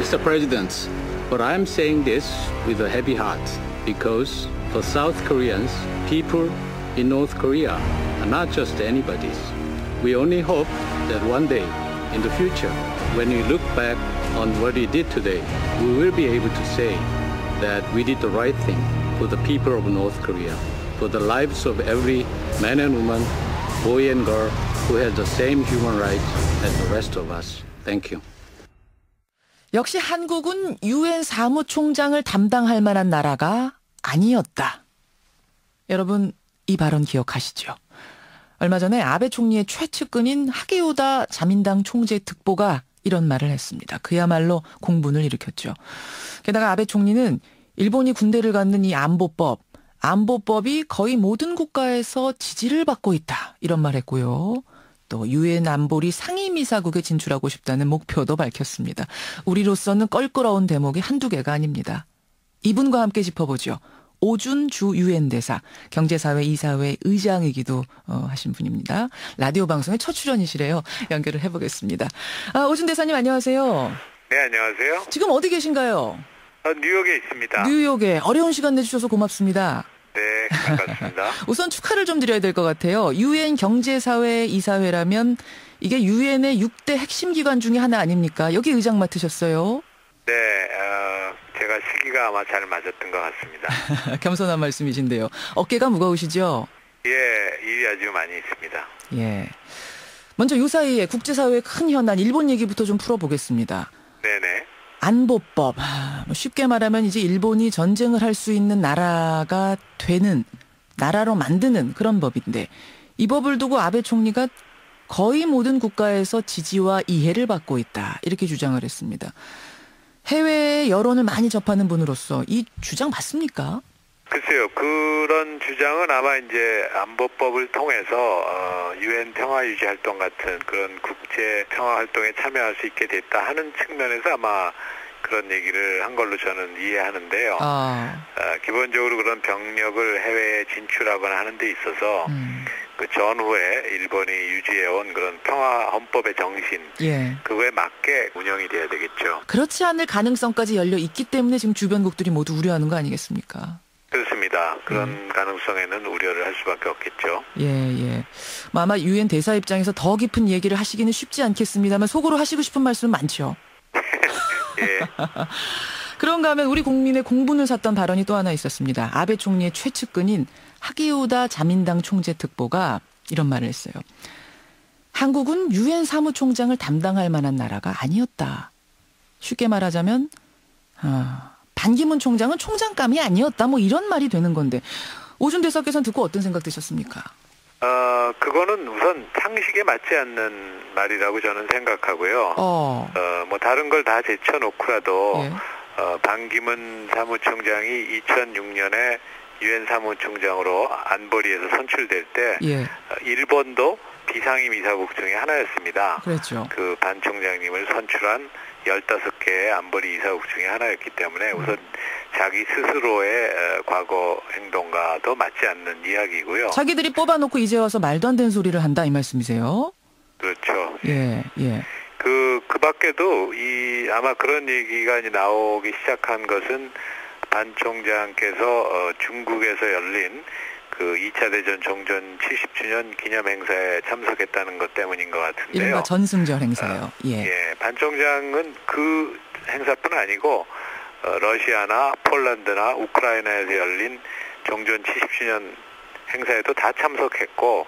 Mr. President, but I'm saying this with a heavy heart because for South Koreans, people in North Korea are not just anybody's. We only hope that one day in the future, when we look back on what we did today, we will be able to say that we did the right thing for the people of North Korea, for the lives of every man and woman, boy and girl who has the same human rights as the rest of us. Thank you. 역시 한국은 유엔 사무총장을 담당할 만한 나라가 아니었다. 여러분 이 발언 기억하시죠? 얼마 전에 아베 총리의 최측근인 하게오다 자민당 총재 특보가 이런 말을 했습니다. 그야말로 공분을 일으켰죠. 게다가 아베 총리는 일본이 군대를 갖는 이 안보법이 거의 모든 국가에서 지지를 받고 있다. 이런 말 했고요. 또 유엔 안보리 상임이사국에 진출하고 싶다는 목표도 밝혔습니다. 우리로서는 껄끄러운 대목이 한두 개가 아닙니다. 이분과 함께 짚어보죠. 오준주 유엔 대사, 경제사회 이사회 의장이기도 하신 분입니다. 라디오 방송의 첫 출연이시래요. 연결을 해보겠습니다. 오준 대사님 안녕하세요. 네, 안녕하세요. 지금 어디 계신가요? 뉴욕에 있습니다. 뉴욕에 어려운 시간 내주셔서 고맙습니다. 네, 반갑습니다. 우선 축하를 좀 드려야 될 것 같아요. 유엔 경제사회 이사회라면 이게 유엔의 6대 핵심 기관 중에 하나 아닙니까? 여기 의장 맡으셨어요. 네, 제가 시기가 아마 잘 맞았던 것 같습니다. 겸손한 말씀이신데요. 어깨가 무거우시죠? 예, 일이 아주 많이 있습니다. 예. 먼저 요 사이에 국제사회의 큰 현안 일본 얘기부터 좀 풀어보겠습니다. 네네. 안보법. 쉽게 말하면 이제 일본이 전쟁을 할 수 있는 나라가 되는, 나라로 만드는 그런 법인데 이 법을 두고 아베 총리가 거의 모든 국가에서 지지와 이해를 받고 있다. 이렇게 주장을 했습니다. 해외의 여론을 많이 접하는 분으로서 이 주장 맞습니까? 글쎄요, 그런 주장은 아마 이제 안보법을 통해서 유엔 평화유지 활동 같은 그런 국제 평화 활동에 참여할 수 있게 됐다 하는 측면에서 아마 그런 얘기를 한 걸로 저는 이해하는데요. 기본적으로 그런 병력을 해외에 진출하거나 하는 데 있어서 그 전후에 일본이 유지해온 그런 평화 헌법의 정신, 예. 그거에 맞게 운영이 돼야 되겠죠. 그렇지 않을 가능성까지 열려 있기 때문에 지금 주변국들이 모두 우려하는 거 아니겠습니까? 그렇습니다. 그런 가능성에는 우려를 할 수밖에 없겠죠. 예. 아마 유엔 대사 입장에서 더 깊은 얘기를 하시기는 쉽지 않겠습니다만 속으로 하시고 싶은 말씀은 많죠. 예. 그런가 하면 우리 국민의 공분을 샀던 발언이 또 하나 있었습니다. 아베 총리의 최측근인 하기우다 자민당 총재 특보가 이런 말을 했어요. 한국은 유엔 사무총장을 담당할 만한 나라가 아니었다. 쉽게 말하자면 반기문 총장은 총장감이 아니었다. 뭐 이런 말이 되는 건데 오준 대사께서는 듣고 어떤 생각 드셨습니까? 그거는 우선 상식에 맞지 않는 말이라고 저는 생각하고요. 뭐 다른 걸 다 제쳐놓고라도 예. 반기문 사무총장이 2006년에 유엔 사무총장으로 안보리에서 선출될 때 예. 일본도 비상임 이사국 중에 하나였습니다. 그렇죠. 그 반 총장님을 선출한 15개의 안보리 이사국 중에 하나였기 때문에 우선 자기 스스로의 과거 행동과도 맞지 않는 이야기고요. 자기들이 뽑아놓고 이제 와서 말도 안 되는 소리를 한다 이 말씀이세요? 그렇죠. 예. 그 밖에도 아마 그런 얘기가 이제 나오기 시작한 것은 반 총장께서 중국에서 열린 그 2차 대전 종전 70주년 기념 행사에 참석했다는 것 때문인 것 같은데요. 이른바 전승절 행사요. 예. 반 총장은 그 행사뿐 아니고 러시아나 폴란드나 우크라이나에서 열린 종전 70주년 행사에도 다 참석했고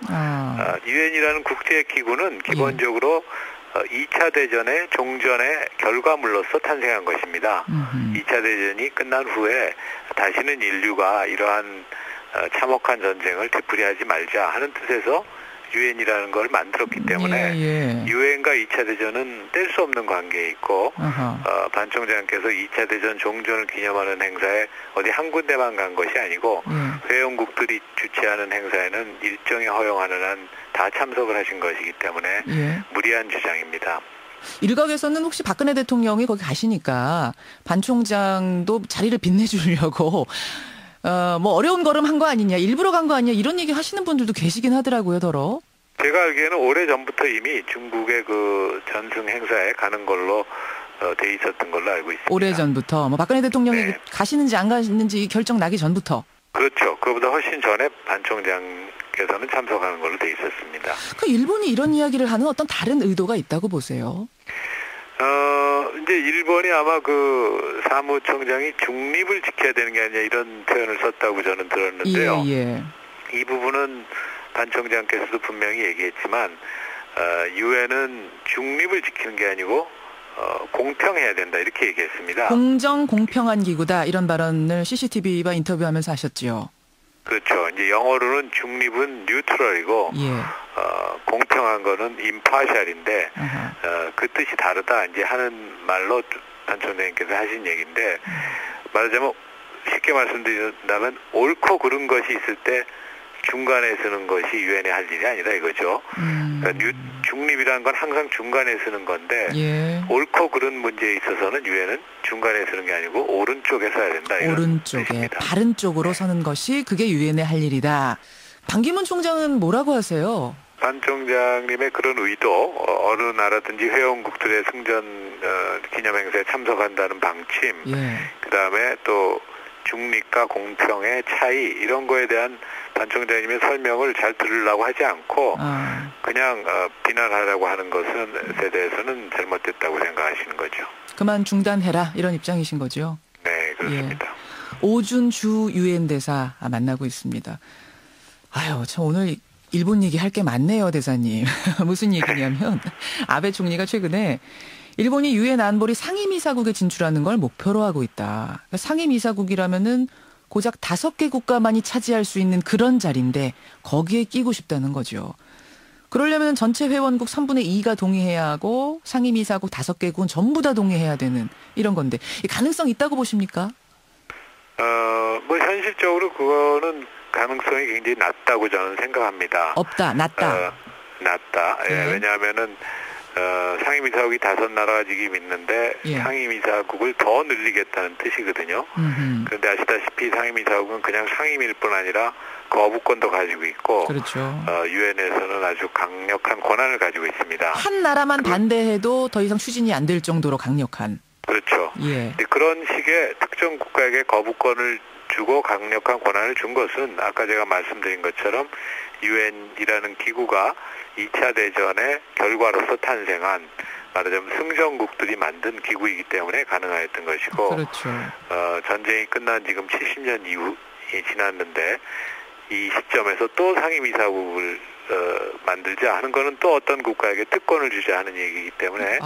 유엔이라는 국제기구는 기본적으로 2차 대전의 종전의 결과물로서 탄생한 것입니다. 2차 대전이 끝난 후에 다시는 인류가 이러한 참혹한 전쟁을 되풀이하지 말자 하는 뜻에서 유엔이라는 걸 만들었기 때문에 유엔과 2차 대전은 뗄 수 없는 관계에 있고 반 총장께서 2차 대전 종전을 기념하는 행사에 어디 한 군데만 간 것이 아니고 회원국들이 주최하는 행사에는 일정이 허용하는 한 다 참석을 하신 것이기 때문에 무리한 주장입니다. 일각에서는 혹시 박근혜 대통령이 거기 가시니까 반 총장도 자리를 빛내주려고 뭐 어려운 걸음 한 거 아니냐, 일부러 간 거 아니냐 이런 얘기 하시는 분들도 계시긴 하더라고요, 더러. 제가 알기에는 오래전부터 이미 중국의 그 전승 행사에 가는 걸로 돼 있었던 걸로 알고 있습니다. 오래전부터 뭐 박근혜 대통령이 네. 가시는지 안 가시는지 결정 나기 전부터. 그렇죠. 그보다 훨씬 전에 반 총장께서는 참석하는 걸로 돼 있었습니다. 그 일본이 이런 이야기를 하는 어떤 다른 의도가 있다고 보세요? 이제 일본이 아마 그 사무총장이 중립을 지켜야 되는 게 아니냐 이런 표현을 썼다고 저는 들었는데요. 예. 이 부분은 반 총장께서도 분명히 얘기했지만 유엔은 중립을 지키는 게 아니고 공평해야 된다 이렇게 얘기했습니다. 공정 공평한 기구다 이런 발언을 CCTV와 인터뷰하면서 하셨지요. 그렇죠. 이제 영어로는 중립은 뉴트럴이고 예. 공평한 거는 임파셜인데 그 뜻이 다르다 이제 하는 말로 반 총장님께서 하신 얘기인데 말하자면 쉽게 말씀드린다면 옳고 그른 것이 있을 때 중간에 서는 것이 유엔의 할 일이 아니다 이거죠. 그러니까 중립이라는 건 항상 중간에 서는 건데 예. 옳고 그른 문제에 있어서는 유엔은 중간에 서는 게 아니고 오른쪽에 서야 된다. 오른쪽에 뜻입니다. 바른 쪽으로 서는 것이 그게 유엔의 할 일이다. 반기문 총장은 뭐라고 하세요? 반 총장님의 그런 의도, 어느 나라든지 회원국들의 승전 기념행사에 참석한다는 방침, 예. 그다음에 또 중립과 공평의 차이 이런 거에 대한 반 총장님의 설명을 잘 들으려고 하지 않고 그냥 비난하려고 하는 것에 대해서는 잘못됐다고 생각하시는 거죠. 그만 중단해라 이런 입장이신 거죠? 네, 그렇습니다. 예. 오준주 유엔 대사 만나고 있습니다. 아유, 저 오늘 일본 얘기 할 게 많네요, 대사님. 무슨 얘기냐면 아베 총리가 최근에 일본이 유엔 안보리 상임이사국에 진출하는 걸 목표로 하고 있다. 그러니까 상임이사국이라면은 고작 5개 국가만이 차지할 수 있는 그런 자리인데 거기에 끼고 싶다는 거죠. 그러려면 전체 회원국 3분의 2가 동의해야 하고 상임이사국 5개국은 전부 다 동의해야 되는 이런 건데 가능성 있다고 보십니까? 뭐 현실적으로 그거는 가능성이 굉장히 낮다고 저는 생각합니다. 없다, 낮다. 낮다. 예, 네. 왜냐하면은 상임이사국이 5나라가 지금 있는데 예. 상임이사국을 더 늘리겠다는 뜻이거든요. 그런데 아시다시피 상임이사국은 그냥 상임일 뿐 아니라 거부권도 가지고 있고 그렇죠. 유엔에서는 아주 강력한 권한을 가지고 있습니다. 한 나라만 반대해도 더 이상 추진이 안 될 정도로 강력한. 그렇죠. 예. 그런 식의 특정 국가에게 거부권을 주고 강력한 권한을 준 것은 아까 제가 말씀드린 것처럼 유엔이라는 기구가 2차 대전의 결과로서 탄생한 말하자면 승전국들이 만든 기구이기 때문에 가능하였던 것이고 그렇죠. 전쟁이 끝난 지금 70년 이후이 지났는데 이 시점에서 또 상임이사국을 만들자 하는 거는 또 어떤 국가에게 특권을 주자 하는 얘기이기 때문에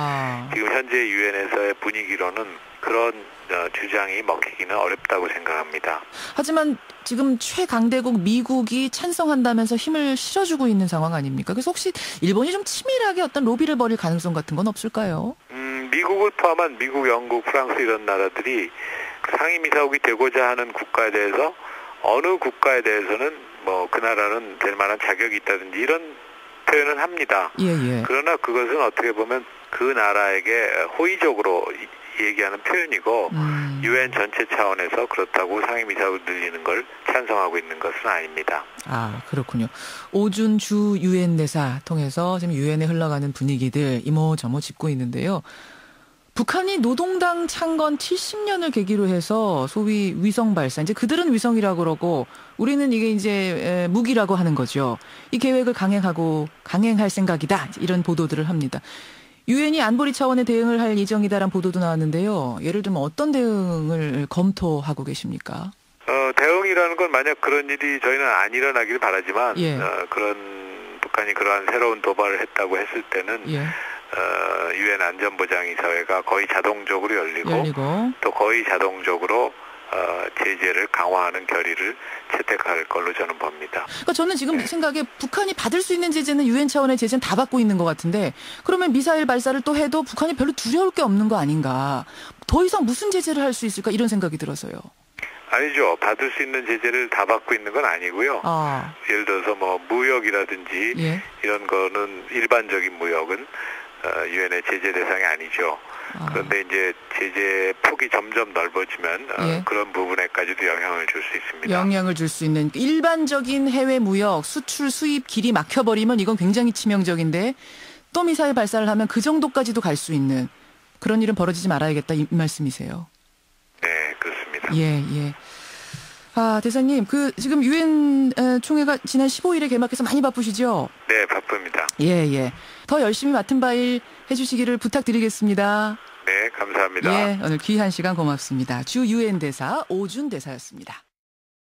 지금 현재 유엔에서의 분위기로는 그런 주장이 먹히기는 어렵다고 생각합니다. 하지만 지금 최강대국 미국이 찬성한다면서 힘을 실어주고 있는 상황 아닙니까? 그래서 혹시 일본이 좀 치밀하게 어떤 로비를 벌일 가능성 같은 건 없을까요? 미국을 포함한 미국, 영국, 프랑스 이런 나라들이 상임이사국이 되고자 하는 국가에 대해서 어느 국가에 대해서는 뭐 그 나라는 될 만한 자격이 있다든지 이런 표현은 합니다. 예. 그러나 그것은 어떻게 보면 그 나라에게 호의적으로 얘기하는 표현이고 유엔 전체 차원에서 그렇다고 상임이사국을 늘리는 걸 찬성하고 있는 것은 아닙니다. 아, 그렇군요. 오준주 유엔 대사 통해서 지금 유엔에 흘러가는 분위기들 이모저모 짚고 있는데요. 북한이 노동당 창건 70년을 계기로 해서 소위 위성 발사, 이제 그들은 위성이라고 그러고 우리는 이게 이제 무기라고 하는 거죠. 이 계획을 강행할 생각이다. 이런 보도들을 합니다. 유엔이 안보리 차원의 대응을 할 예정이다라는 보도도 나왔는데요. 예를 들면 어떤 대응을 검토하고 계십니까? 대응이라는 건 만약 그런 일이 저희는 안 일어나기를 바라지만 그런 북한이 그러한 새로운 도발을 했다고 했을 때는 유엔 안전보장이사회가 거의 자동적으로 열리고 또 거의 자동적으로 제재를 강화하는 결의를 채택할 걸로 저는 봅니다. 그러니까 저는 지금 생각에 북한이 받을 수 있는 제재는 유엔 차원의 제재는 다 받고 있는 것 같은데 그러면 미사일 발사를 또 해도 북한이 별로 두려울 게 없는 거 아닌가. 더 이상 무슨 제재를 할 수 있을까 이런 생각이 들어서요. 아니죠. 받을 수 있는 제재를 다 받고 있는 건 아니고요. 예를 들어서 뭐 무역이라든지 이런 거는 일반적인 무역은 유엔의 제재 대상이 아니죠. 그런데 이제 제재 폭이 점점 넓어지면 그런 부분에까지도 영향을 줄 수 있습니다. 영향을 줄 수 있는 일반적인 해외 무역, 수출, 수입 길이 막혀버리면 이건 굉장히 치명적인데 또 미사일 발사를 하면 그 정도까지도 갈 수 있는 그런 일은 벌어지지 말아야겠다 이 말씀이세요. 네, 그렇습니다. 예, 예. 아, 대사님, 지금 유엔 총회가 지난 15일에 개막해서 많이 바쁘시죠? 네, 바쁩니다. 예, 예. 더 열심히 맡은 바일 해주시기를 부탁드리겠습니다. 네, 감사합니다. 예, 오늘 귀한 시간 고맙습니다. 주 유엔 대사 오준 대사였습니다.